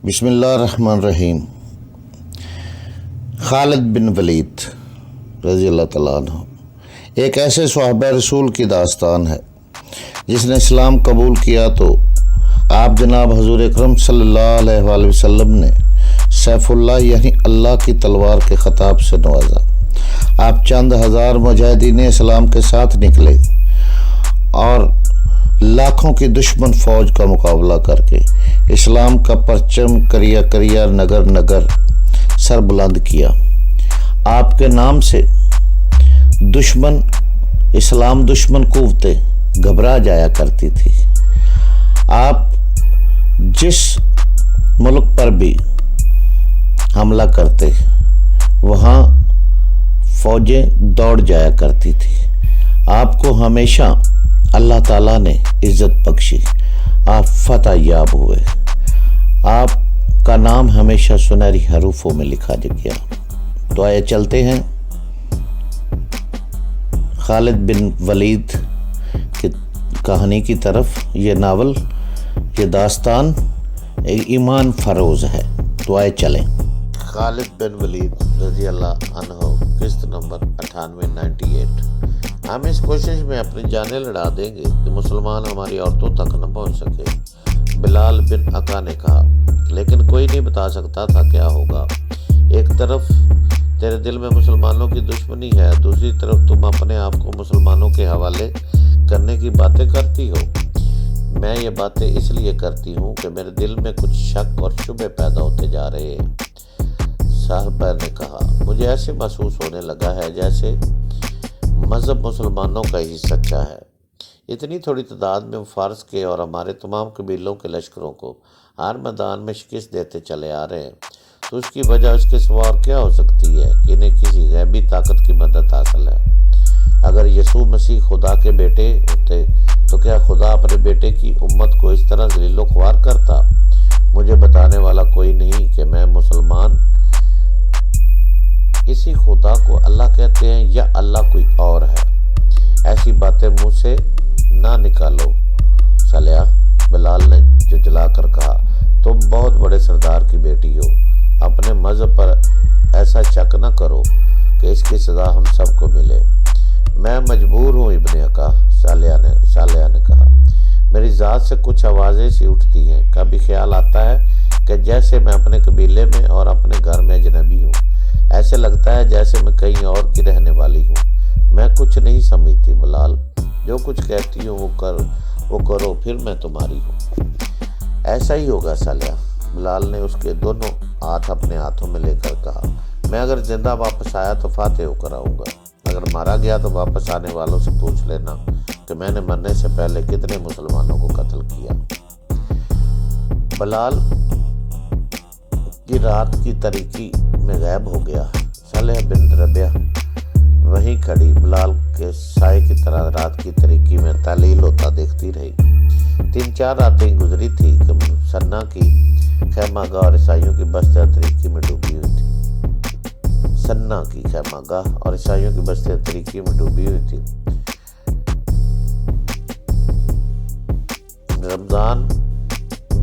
بسم اللہ الرحمن الرحیم۔ خالد بن ولید رضی اللہ تعالیٰ عنہ ایک ایسے صحابہ رسول کی داستان ہے جس نے اسلام قبول کیا تو آپ جناب حضور اکرم صلی اللہ علیہ وآلہ وسلم نے سیف اللہ یعنی اللہ کی تلوار کے خطاب سے نوازا۔ آپ چند ہزار مجاہدین اسلام کے ساتھ نکلے اور لاکھوں کی دشمن فوج کا مقابلہ کر کے اسلام کا پرچم کریا کریا نگر نگر سر بلند کیا۔ آپ کے نام سے اسلام دشمن قوتیں گھبرا جایا کرتی تھی۔ آپ جس ملک پر بھی حملہ کرتے وہاں فوجیں دوڑ جایا کرتی تھی۔ آپ کو ہمیشہ اللہ تعالیٰ نے عزت بخشی، آپ فتح یاب ہوئے، آپ کا نام ہمیشہ سنہری حروفوں میں لکھا گیا۔ تو آئے چلتے ہیں خالد بن ولید کی کہانی کی طرف۔ یہ ناول، یہ داستان ایمان فروز ہے۔ تو آئے چلیں۔ خالد بن ولید رضی اللہ عنہ، قسط نمبر 98 ہم اس کوشش میں اپنی جانیں لڑا دیں گے کہ مسلمان ہماری عورتوں تک نہ پہنچ سکے۔ بلال بن عقا نے کہا، لیکن کوئی نہیں بتا سکتا تھا کیا ہوگا۔ ایک طرف تیرے دل میں مسلمانوں کی دشمنی ہے، دوسری طرف تم اپنے آپ کو مسلمانوں کے حوالے کرنے کی باتیں کرتی ہو۔ میں یہ باتیں اس لیے کرتی ہوں کہ میرے دل میں کچھ شک اور شبہ پیدا ہوتے جا رہے ہیں۔ صاحبہ نے کہا، مجھے ایسے محسوس ہونے لگا ہے جیسے مذہب مسلمانوں کا ہی سچا ہے۔ اتنی تھوڑی تعداد میں فارس کے اور ہمارے تمام قبیلوں کے لشکروں کو ہر میدان میں شکست دیتے چلے آ رہے ہیں، تو اس کی وجہ اس کے سوا اور کیا ہو سکتی ہے کہ انہیں کسی غیبی طاقت کی مدد حاصل ہے۔ اگر یسوع مسیح خدا کے بیٹے ہوتے تو کیا خدا اپنے بیٹے کی امت کو اس طرح ذلیل و خوار کرتا؟ مجھے بتانے والا کوئی نہیں کہ میں مسلمان اسی خدا کو اللہ کہتے ہیں یا اللہ کوئی اور ہے۔ ایسی باتیں منہ سے نہ نکالو سالیہ، بلال نے جھنجھلا کر کہا، تم بہت بڑے سردار کی بیٹی ہو، اپنے مذہب پر ایسا شک نہ کرو کہ اس کی سزا ہم سب کو ملے۔ میں مجبور ہوں ابن عقا، سالیہ نے کہا، میری ذات سے کچھ آوازیں سی اٹھتی ہیں، کبھی خیال آتا ہے کہ جیسے میں اپنے قبیلے میں اور اپنے گھر میں اجنبی ہوں، ایسے لگتا ہے جیسے میں کہیں اور کی رہنے والی ہوں۔ میں کچھ نہیں سمجھتی بلال، جو کچھ کہتی ہوں وہ کرو، پھر میں تمہاری ہوں۔ ایسا ہی ہوگا سالیہ، بلال نے اس کے دونوں ہاتھ اپنے ہاتھوں میں لے کر کہا، میں اگر زندہ واپس آیا تو فاتح ہو کر آؤں گا، اگر مارا گیا تو واپس آنے والوں سے پوچھ لینا کہ میں نے مرنے سے پہلے کتنے مسلمانوں کو قتل کیا۔ بلال کی رات کی تاریکی میں غائب ہو گیا۔ صالح بن ربیعہ وہیں کھڑی بلال کے سائے کی طرح رات کی تاریکی میں تعلیل ہوتا دیکھتی رہی۔ 3-4 راتیں گزری تھی کہ سنا کی خیمہ گاہ اور عیسائیوں کی بستیاں تاریکی میں ڈوبی ہوئی تھی۔ سنا کی خیمہ گاہ اور عیسائیوں کی بستیاں تاریکی میں ڈوبی ہوئی تھی۔ رمضان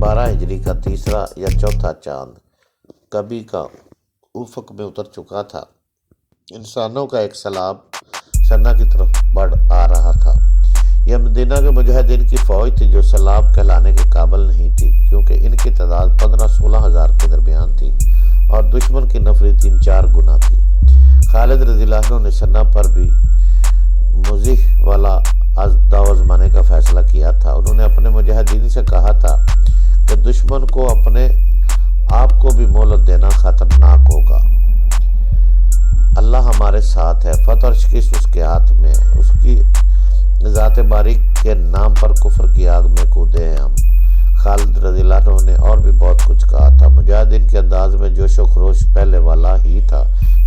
12 ہجری کا تیسرا یا چوتھا چاند کبھی کا افق میں اتر چکا تھا۔ انسانوں کا ایک سیلاب سنا کی طرف بڑھ آ رہا تھا۔ یہ مدینہ کے مجاہدین کی فوج تھی جو سیلاب کہلانے کے قابل نہیں تھی، کیونکہ ان کی تعداد 15-16 ہزار کے درمیان تھی اور دشمن کی نفری 3-4 گنا تھی۔ خالد رضی اللہ عنہ نے سنا پر بھی مزیح والا داؤ آزمانے کا فیصلہ کیا تھا۔ انہوں نے اپنے مجاہدین سے کہا تھا کہ دشمن کو اپنے آپ کو بھی مہلت دینا خطرناک ہوگا۔ اللہ ہمارے ساتھ ہے، فتح اور شکست اس کے ہاتھ میں ہے، اس کی ذات باریک کے نام پر کفر کی آگ میں کودے ہیں ہم۔ خالد رضی اللہ عنہ نے اور بھی بہت کچھ کہا تھا۔ مجاہدین کے انداز میں جوش و خروش پہلے والا ہی تھا،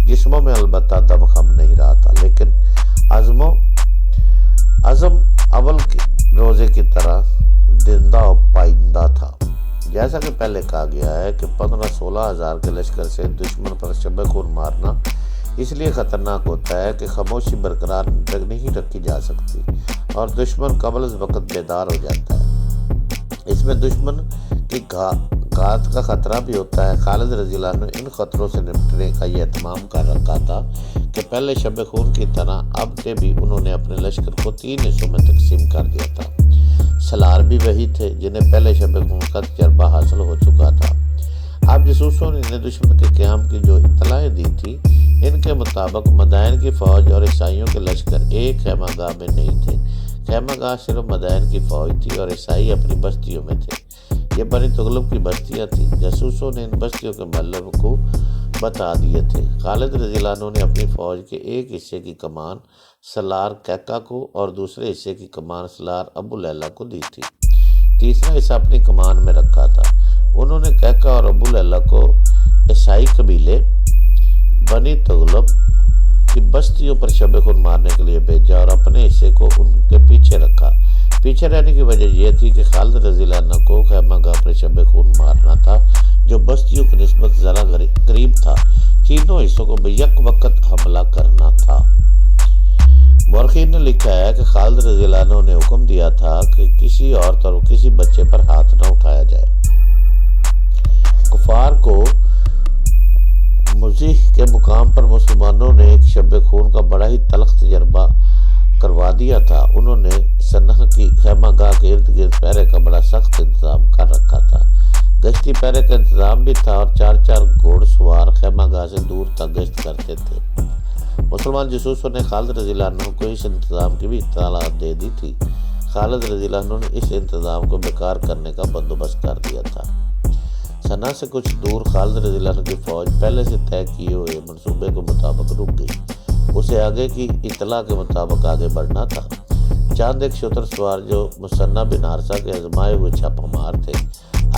جسموں میں البتہ دم خم نہیں رہا تھا، لیکن عزم اول روزے کی طرح زندہ و پائندہ تھا۔ جیسا کہ پہلے کہا گیا ہے کہ 15-16 ہزار کے لشکر سے دشمن پر شب خون مارنا اس لیے خطرناک ہوتا ہے کہ خاموشی برقرار نہیں رکھی جا سکتی اور دشمن قبل از وقت بیدار ہو جاتا ہے۔ اس میں دشمن کی ہلاکت کا خطرہ بھی ہوتا ہے۔ خالد رضی اللہ عنہ نے ان خطروں سے نمٹنے کا یہ اہتمام کر رکھا تھا کہ پہلے شب خون کی طرح اب کے بھی انہوں نے اپنے لشکر کو 3 حصوں میں تقسیم کر دیا تھا۔ سالار بھی وہی تھے جنہیں پہلے شب خون کا تجربہ حاصل ہو چکا تھا۔ اب جاسوسوں نے دشمن کے قیام کی جو اطلاعیں دی تھی، ان کے مطابق مدائن کی فوج اور عیسائیوں کے لشکر ایک خیمہ گاہ میں نہیں تھے۔ خیمہ گاہ صرف مدائن کی فوج تھی اور عیسائی اپنی بستیوں میں تھے۔ یہ بنی تغلب کی بستیاں تھیں۔ جاسوسوں نے ان بستیوں کے محلوں کو بتا دیے تھے۔ خالد رضی اللہ عنہ نے اپنی فوج کے ایک حصے کی کمان سالار کیکا کو اور دوسرے حصے کی کمان سالار ابو لیلہ کو دی تھی۔ تیسرا حصہ اپنی کمان میں رکھا تھا۔ انہوں نے کیکا اور ابو لیلہ کو عیسائی قبیلے بنی تغلب کی بستیوں پر شب خون مارنے کے لیے بھیجا اور اپنے حصے کو ان کے پیچھے رکھا۔ پیچھے رہنے کی وجہ یہ تھی کہ خالد رضی اللہ عنہ کو خیمہ گاہ پر شب خون مارنا تھا جو بستیوں کی نسبت ذرا قریب تھا۔ تینوں حصوں کو بیک وقت حملہ کرنا تھا۔ مورخین نے لکھا ہے کہ خالد رضی اللہ عنہ نے حکم دیا تھا کہ کسی عورت اور کسی بچے پر ہاتھ نہ اٹھایا جائے۔ کفار کو مزیح کے مقام پر مسلمانوں نے ایک شب خون کا بڑا ہی تلخ تجربہ کروا دیا تھا۔ انہوں نے سنہ کی خیمہ گاہ کے ارد گرد پہرے کا بڑا سخت انتظام کر رکھا تھا۔ گشتی پہرے کا انتظام بھی تھا اور 4 گھوڑ سوار خیمہ گاہ سے دور تک گشت کرتے تھے۔ مسلمان جاسوسوں نے خالد رضی اللہ عنہ کو اس انتظام کی بھی اطلاع دے دی تھی۔ خالد رضی اللہ عنہ نے اس انتظام کو بیکار کرنے کا بندوبست کر دیا تھا۔ سنہ سے کچھ دور خالد رضی اللہ عنہ کی فوج پہلے سے طے کیے ہوئے منصوبے کے مطابق رک گئی۔ اسے آگے کی اطلاع کے مطابق آگے بڑھنا تھا۔ چاند ایک شتر سوار جو مثنہ بن حارثہ کے آزمائے ہوئے چھاپہ مار تھے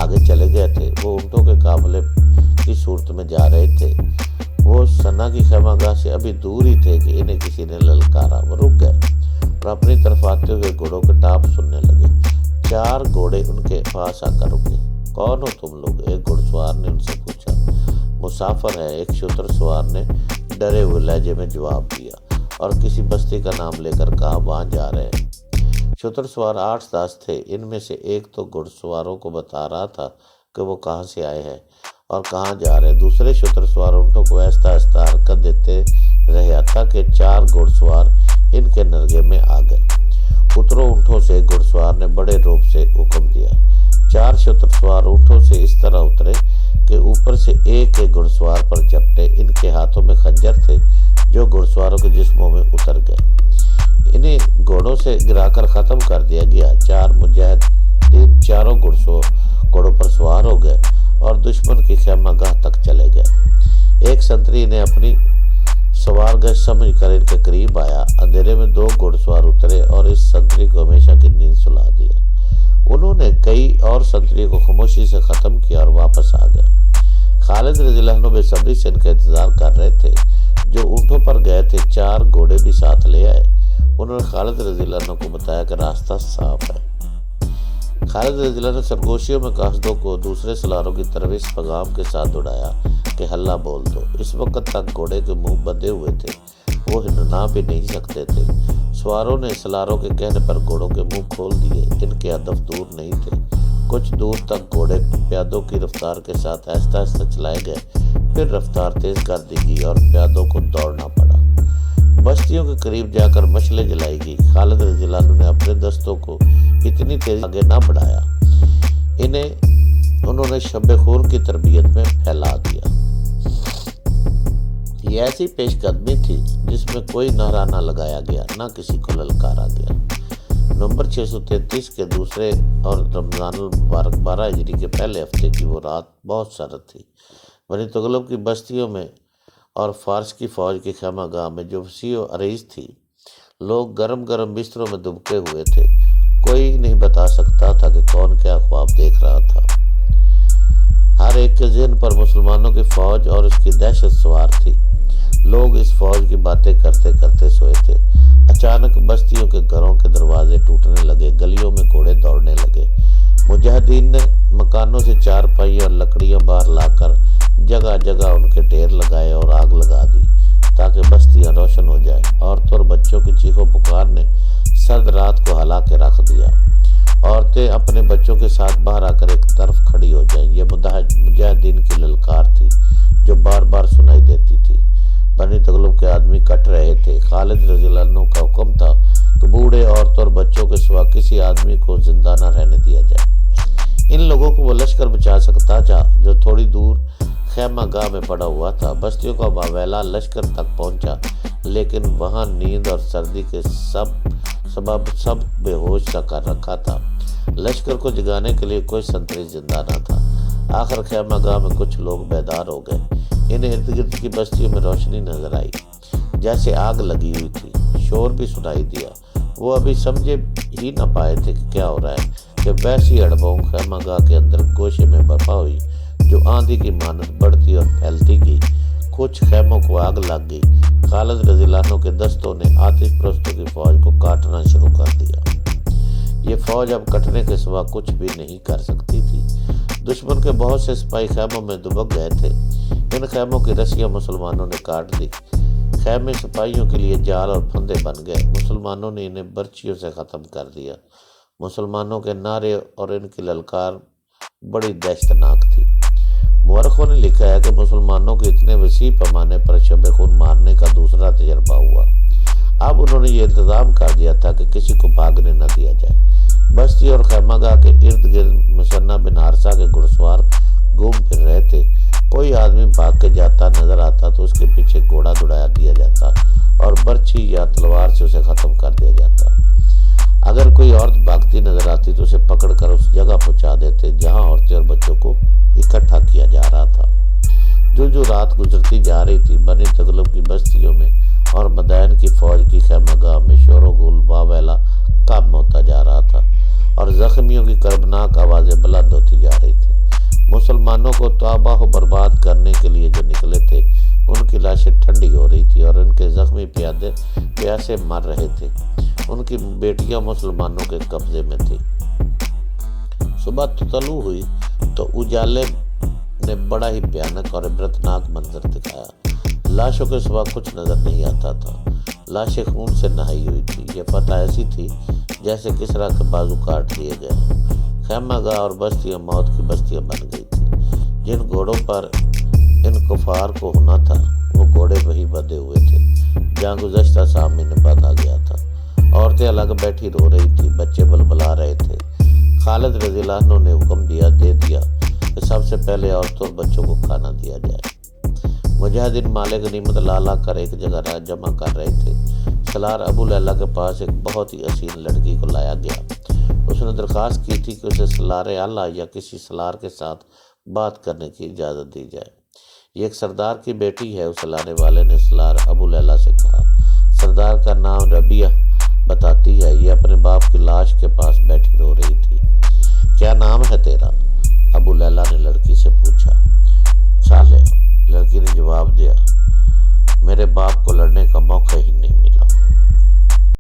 آگے چلے گئے تھے۔ وہ اونٹوں کے قافلے کی صورت میں جا رہے تھے۔ وہ سنہ کی خیمہ گاہ سے ابھی دور ہی تھے کہ انہیں کسی نے للکارا۔ وہ رک گئے اور اپنی طرف آتے ہوئے گھوڑوں کے ٹاپ سننے لگے۔ 4 گھوڑے ان کے پاس آ کر رکے۔ کون ہو تم لوگ؟ ایک گھڑ سوار نے ان سے پوچھا۔ مسافر ہے، ایک شتر سوار نے ڈرے ہوئے لہجے میں جواب دیا اور کسی بستی کا نام لے کر کہا وہاں جا رہے ہیں۔ شتر سوار 8-10 تھے۔ ان میں سے ایک تو گھڑ سواروں کو بتا رہا تھا کہ وہ کہاں سے آئے ہیں اور کہاں جا رہے ہیں۔ دوسرے شتر سوار اونٹوں کو آہستہ آہستہ حرکت دیتے رہے حتیٰ کہ 4 گھڑ سوار ان کے نرگے میں آ گئے۔ اترو اونٹوں سے، گھڑ سوار نے بڑے روب سے حکم دیا۔ 4 شتر سوار اونٹوں سے اس طرح اترے کہ اوپر سے ایک گھڑ سوار پر جھپٹے۔ ان کے ہاتھوں میں خنجر تھے جو گھڑ سواروں کے جسموں میں اتر گئے۔ انہیں گھوڑوں سے گرا کر ختم کر دیا گیا۔ 4 مجاہدین چاروں گھوڑوں پر سوار ہو گئے اور دشمن کی خیمہ گاہ تک چلے گئے۔ ایک سنتری نے اپنی سوار گشت سمجھ کر ان کے قریب آیا۔ اندھیرے میں 2 گھڑ سوار اترے اور اس سنتری کو ہمیشہ کی نیند سلا دیا۔ انہوں نے کئی اور سنتری کو خاموشی سے ختم کیا اور واپس آ گئے۔ خالد رضی اللہ عنہ بے صبری سے ان کا انتظار کر رہے تھے۔ جو اونٹوں پر گئے تھے 4 گھوڑے بھی ساتھ لے آئے۔ انہوں نے خالد رضی اللہ عنہ کو بتایا کہ راستہ صاف ہے۔ خالد رضی اللہ عنہ سرگوشیوں میں قاصدوں کو دوسرے سالاروں کی طرف اس پیغام کے ساتھ دوڑایا کہ حلہ بول دو۔ اس وقت تک گھوڑے کے منہ بندھے ہوئے تھے، وہ ہلنا بھی نہیں سکتے تھے۔ سواروں نے سالاروں کے کہنے پر گھوڑوں کے منہ کھول دیے۔ ان کے ہدف دور نہیں تھے۔ کچھ دور تک گھوڑے پیادوں کی رفتار کے ساتھ آہستہ آہستہ چلائے گئے، پھر رفتار تیز کر دی گئی اور پیادوں کو دوڑنا پڑا۔ بستیوں کے قریب جا کر مشعلیں جلائی گئی۔ خالد رضی اللہ عنہ نے اپنے دستوں کو اتنی تیز آگے نہ بڑھایا۔ انہوں نے شب خون کی تربیت میں پھیلا دیا۔ یہ ایسی پیش قدمی تھی جس میں کوئی نعرہ نہ لگایا گیا، نہ کسی کو للکارا گیا۔ نومبر 633 کے دوسرے اور رمضان المبارک 12 ہجری کے پہلے ہفتے کی وہ رات بہت سرد تھی۔ بنی تغلب کی بستیوں میں اور فارس کی فوج کی خیمہ گاہ میں جو وسیع و عریض تھی، لوگ گرم گرم بستروں میں دبکے ہوئے تھے۔ کوئی نہیں بتا سکتا تھا کہ کون کیا خواب دیکھ رہا تھا۔ ہر ایک کے ذہن پر مسلمانوں کی فوج اور اس کی دہشت سوار تھی۔ لوگ اس فوج کی باتیں کرتے کرتے سوئے تھے۔ اچانک بستیوں کے گھروں کے دروازے ٹوٹنے لگے، گلیوں میں گھوڑے دوڑنے لگے۔ مجاہدین نے مکانوں سے چارپائیاں اور لکڑیاں باہر لا کر جگہ جگہ ان کے ڈھیر لگائے اور آگ لگا دی تاکہ بستیاں روشن ہو جائیں۔ عورتوں اور بچوں کی چیخوں پکار نے سرد رات کو ہلا کے رکھ دیا۔ عورتیں اپنے بچوں کے ساتھ باہر آ کر ایک طرف کھڑی ہو جائیں۔ یہ مجاہدین کی للکار تھی جو بار بار سنائی دیتی تھی۔ بنی تغلب کے آدمی کٹ رہے تھے۔ خالد رضی اللہ عنہ کا حکم تھا کہ بوڑھے، عورتوں اور بچوں کے سوا کسی آدمی کو زندہ نہ رہنے دیا جائے۔ ان لوگوں کو وہ لشکر بچا سکتا تھا جو تھوڑی دور خیمہ گاہ میں پڑا ہوا تھا۔ بستیوں کا واویلا لشکر تک پہنچا، لیکن وہاں نیند اور سردی کے سبب سب بے ہوش سا کر رکھا تھا۔ لشکر کو جگانے کے لیے کوئی سنتری زندہ نہ تھا۔ آخر خیمہ گاہ میں کچھ لوگ بیدار ہو گئے۔ انہیں ارد گرد کی بستیوں میں روشنی نظر آئی، جیسے آگ لگی ہوئی تھی۔ شور بھی سنائی دیا۔ وہ ابھی سمجھے ہی نہ پائے تھے کہ کیا ہو رہا ہے کہ ویسی اڑبوں خیمہ گاہ کے اندر گوشے میں برپا ہوئی جو آندھی کی مانند بڑھتی اور پھیلتی گئی۔ کچھ خیموں کو آگ لگ گئی۔ خالد رضی اللہ عنہ کے دستوں نے آتش پرستوں کی فوج کو کاٹنا شروع کر دیا۔ یہ فوج اب کٹنے کے سوا کچھ بھی نہیں کر سکتی تھی۔ دشمن کے بہت سے سپاہی خیموں میں دبک گئے تھے۔ ان خیموں کی رسیاں مسلمانوں نے کاٹ دی۔ خیمے سپاہیوں کے لیے جال اور پھندے بن گئے۔ مسلمانوں نے انہیں برچھیوں سے ختم کر دیا۔ مسلمانوں کے نعرے اور ان کی للکار بڑی دہشتناک تھی۔ مورخوں نے لکھا ہے کہ مسلمانوں کے اتنے وسیع پیمانے پر شب خون مارنے کا دوسرا تجربہ ہوا۔ اب انہوں نے یہ انتظام کر دیا تھا کہ کسی کو بھاگنے نہ دیا جائے۔ بستی اور خیمہ گاہ کے ارد گرد مثنہ بن حارثہ کے گھڑسوار گھوم پھر رہے تھے۔ کوئی آدمی بھاگ کے جاتا نظر آتا تو اس کے پیچھے گھوڑا دوڑا دیا جاتا اور برچھی یا تلوار سے اسے ختم کر دیا جاتا۔ اگر کوئی عورت بھاگتی نظر آتی تو اسے پکڑ کر اس جگہ پہنچا دیتے جہاں عورتیں اور بچوں کو اکٹھا کیا جا رہا تھا۔ جو رات گزرتی جا رہی تھی، بنی تغلب کی بستیوں میں اور مدائن کی فوج کی خیمہ گاہ میں شور و غل واویلا کم ہوتا جا رہا تھا اور زخمیوں کی کربناک آوازیں بلند ہوتی جا رہی تھی۔ مسلمانوں کو تباہ و برباد کرنے کے لیے جو نکلے تھے، ان کی لاشیں ٹھنڈی ہو رہی تھی اور ان کے زخمی پیاسے مر رہے تھے۔ ان کی بیٹیاں مسلمانوں کے قبضے میں تھی۔ صبح طلوع ہوئی تو اجالے نے بڑا ہی بھیانک اور عبرتناک منظر دکھایا۔ لاشوں کے سوا کچھ نظر نہیں آتا تھا۔ لاشیں خون سے نہائی ہوئی تھی۔ یہ فتح ایسی تھی جیسے کسریٰ کے بازو کاٹ لیے گئے۔ خیمہ گاہ اور بستیاں موت کی بستیاں بن گئی تھی۔ جن گھوڑوں پر ان کفار کو ہونا تھا، وہ گھوڑے وہی بندھے ہوئے تھے جہاں گزشتہ سامنے نے باندھا گیا تھا۔ عورتیں الگ بیٹھی رو رہی تھی، بچے بلبلا رہے تھے۔ خالد رضی اللہ عنہ نے حکم دے دیا کہ سب سے پہلے عورتوں اور بچوں کو کھانا دیا جائے۔ مجاہدین مال غنیمت لا کر ایک جگہ جمع کر رہے تھے۔ سالار ابو لیلہ کے پاس ایک بہت ہی حسین لڑکی کو لایا گیا۔ اس نے درخواست کی تھی کہ اسے سالار اعلیٰ یا کسی سالار کے ساتھ بات کرنے کی اجازت دی جائے۔ یہ ایک سردار کی بیٹی ہے، اس لانے والے نے سالار ابو لیلہ سے کہا۔ سردار کا نام ربیہ بتاتی ہے، یہ اپنے باپ کی لاش کے پاس بیٹھی رو رہی تھی۔ کیا نام ہے تیرا؟ ابو لیلہ نے لڑکی سے پوچھا۔ صالح، لڑکی نے جواب دیا۔ میرے باپ کو لڑنے کا موقع ہی نہیں ملا۔